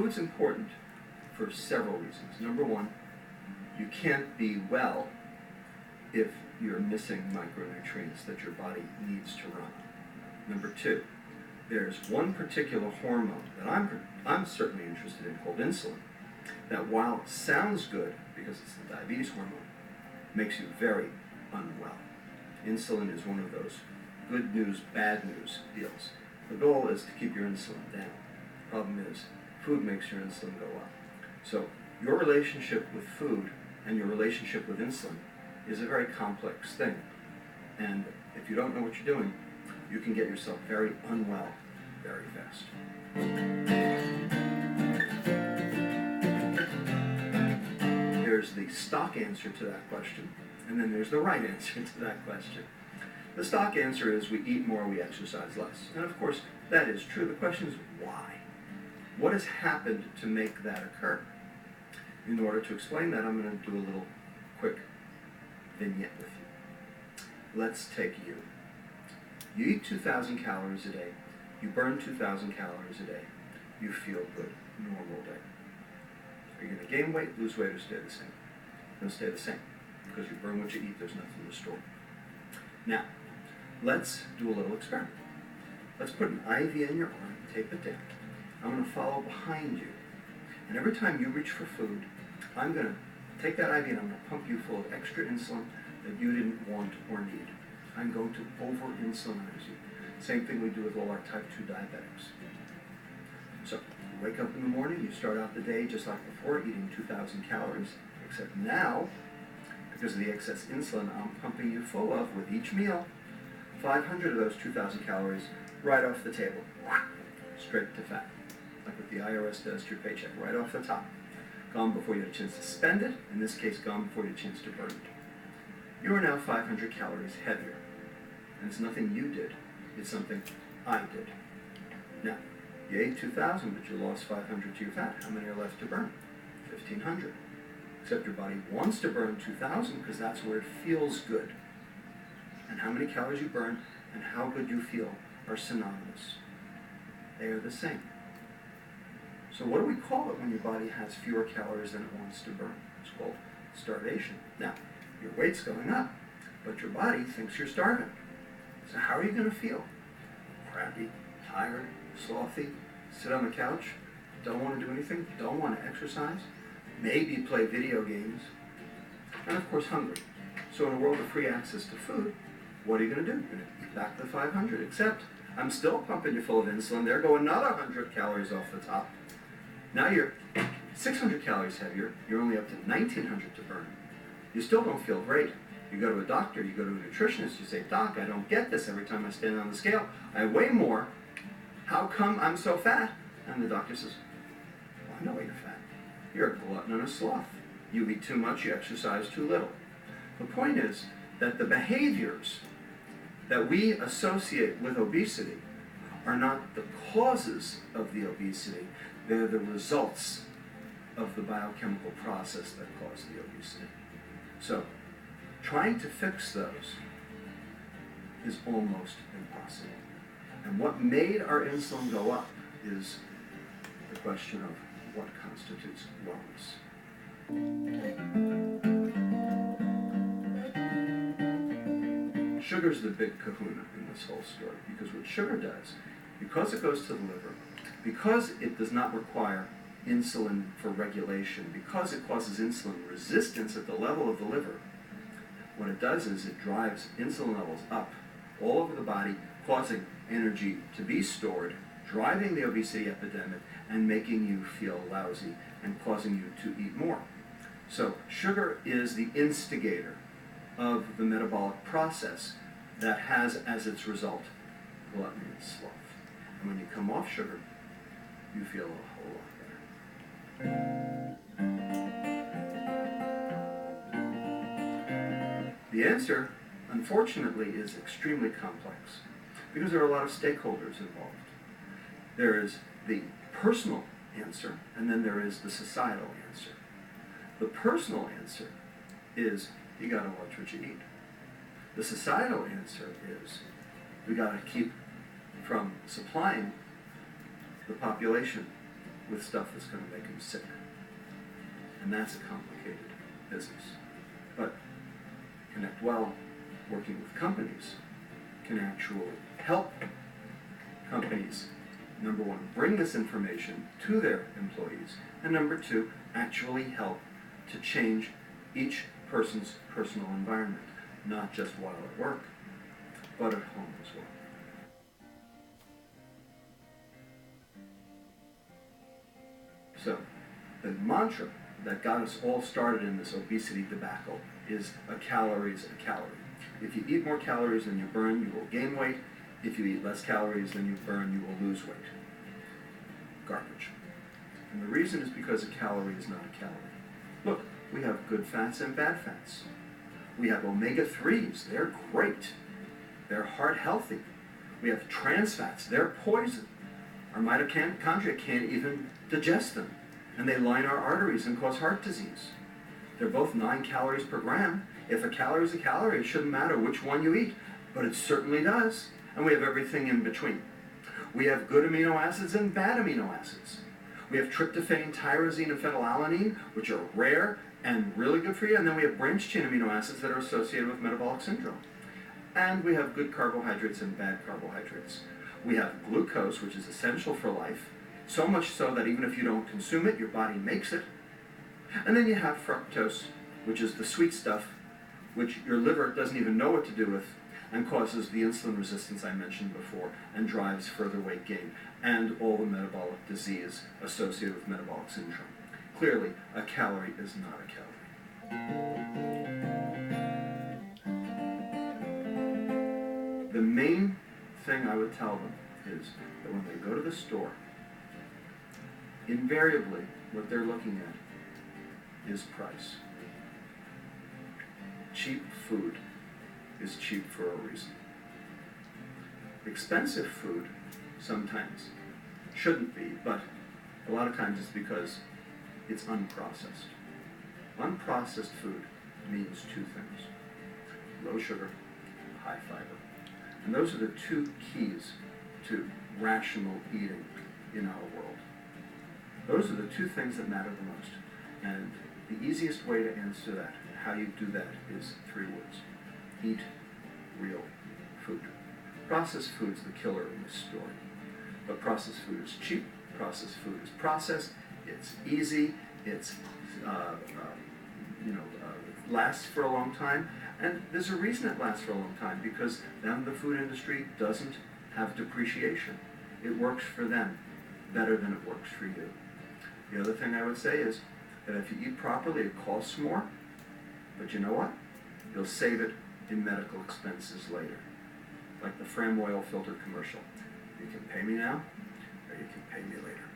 food's important for several reasons. Number one, you can't be well if you're missing micronutrients that your body needs to run. Number two, there's one particular hormone that I'm certainly interested in called insulin, that while it sounds good, because it's the diabetes hormone, makes you very unwell. Insulin is one of those good news, bad news deals. The goal is to keep your insulin down. The problem is food makes your insulin go up. So your relationship with food and your relationship with insulin is a very complex thing. And if you don't know what you're doing, you can get yourself very unwell very fast. There's the stock answer to that question, and then there's the right answer to that question. The stock answer is we eat more, we exercise less. And of course, that is true. The question is why? What has happened to make that occur? In order to explain that, I'm going to do a little quick vignette with you. Let's take you. You eat 2,000 calories a day. You burn 2,000 calories a day. You feel good. Normal day. Are you going to gain weight, lose weight, or stay the same? You're going to stay the same. Because you burn what you eat, there's nothing to store. Now, let's do a little experiment. Let's put an IV in your arm, tape it down. I'm going to follow behind you. And every time you reach for food, I'm going to take that IV and I'm going to pump you full of extra insulin that you didn't want or need. I'm going to over-insulinize you. Same thing we do with all our type 2 diabetics. So, you wake up in the morning, you start out the day just like before, eating 2,000 calories, except now, because of the excess insulin I'm pumping you full of with each meal, 500 of those 2,000 calories right off the table, straight to fat, like what the IRS does to your paycheck, right off the top. Gone before you had a chance to spend it, in this case, gone before you had a chance to burn it. You are now 500 calories heavier. And it's nothing you did, it's something I did. Now, you ate 2,000, but you lost 500 to your fat. How many are left to burn? 1,500. Except your body wants to burn 2,000 because that's where it feels good. And how many calories you burn and how good you feel are synonymous. They are the same. So what do we call it when your body has fewer calories than it wants to burn? It's called starvation. Now, your weight's going up, but your body thinks you're starving. So how are you going to feel? Crappy, tired, slothy, sit on the couch, don't want to do anything, don't want to exercise, maybe play video games, and of course hungry. So in a world of free access to food, what are you going to do? You're going to eat back the 500, except I'm still pumping you full of insulin. There go another 100 calories off the top. Now you're 600 calories heavier. You're only up to 1,900 to burn. You still don't feel great. You go to a doctor, you go to a nutritionist, you say, Doc, I don't get this. Every time I stand on the scale, I weigh more. How come I'm so fat? And the doctor says, well, I know why you're fat. You're a glutton and a sloth. You eat too much, you exercise too little. The point is that the behaviors that we associate with obesity are not the causes of the obesity. They're the results of the biochemical process that caused the obesity. So, trying to fix those is almost impossible. And what made our insulin go up is the question of what constitutes wellness. Sugar's the big kahuna in this whole story, because what sugar does, because it goes to the liver, because it does not require insulin for regulation, because it causes insulin resistance at the level of the liver, what it does is it drives insulin levels up all over the body, causing energy to be stored, driving the obesity epidemic, and making you feel lousy and causing you to eat more. So sugar is the instigator of the metabolic process that has as its result gluttony and sloth. And when you come off sugar, you feel a whole lot better. The answer, unfortunately, is extremely complex because there are a lot of stakeholders involved. There is the personal answer, and then there is the societal answer. The personal answer is you got to watch what you eat. The societal answer is we got to keep from supplying the population with stuff that's going to make them sick. And that's a complicated business. But Connect Well, working with companies, can actually help companies, number one, bring this information to their employees, and number two, actually help to change each person's personal environment, not just while at work, but at home as well. So, the mantra that got us all started in this obesity debacle is a calorie is a calorie. If you eat more calories than you burn, you will gain weight. If you eat less calories than you burn, you will lose weight. Garbage. And the reason is because a calorie is not a calorie. Look, we have good fats and bad fats. We have omega-3s. They're great. They're heart healthy. We have trans fats. They're poison. Our mitochondria can't even digest them. And they line our arteries and cause heart disease. They're both 9 calories per gram. If a calorie is a calorie, it shouldn't matter which one you eat. But it certainly does. And we have everything in between. We have good amino acids and bad amino acids. We have tryptophan, tyrosine, and phenylalanine, which are rare and really good for you. And then we have branched-chain amino acids that are associated with metabolic syndrome. And we have good carbohydrates and bad carbohydrates. We have glucose, which is essential for life, so much so that even if you don't consume it, your body makes it. And then you have fructose, which is the sweet stuff, which your liver doesn't even know what to do with, and causes the insulin resistance I mentioned before, and drives further weight gain, and all the metabolic disease associated with metabolic syndrome. Clearly, a calorie is not a calorie. The main thing I would tell them is that when they go to the store, invariably what they're looking at is price. Cheap food is cheap for a reason. Expensive food sometimes shouldn't be, but a lot of times it's because it's unprocessed. Unprocessed food means two things: low sugar, high fiber. And those are the two keys to rational eating in our world. Those are the two things that matter the most. And the easiest way to answer that, how you do that, is 3 words: eat real food. Processed food's the killer in this story. But processed food is cheap, processed food is processed, it's easy, it's lasts for a long time, and there's a reason it lasts for a long time, because then the food industry doesn't have depreciation. It works for them better than it works for you. The other thing I would say is that if you eat properly, it costs more, but you know what? You'll save it in medical expenses later. Like the Fram oil filter commercial. You can pay me now, or you can pay me later.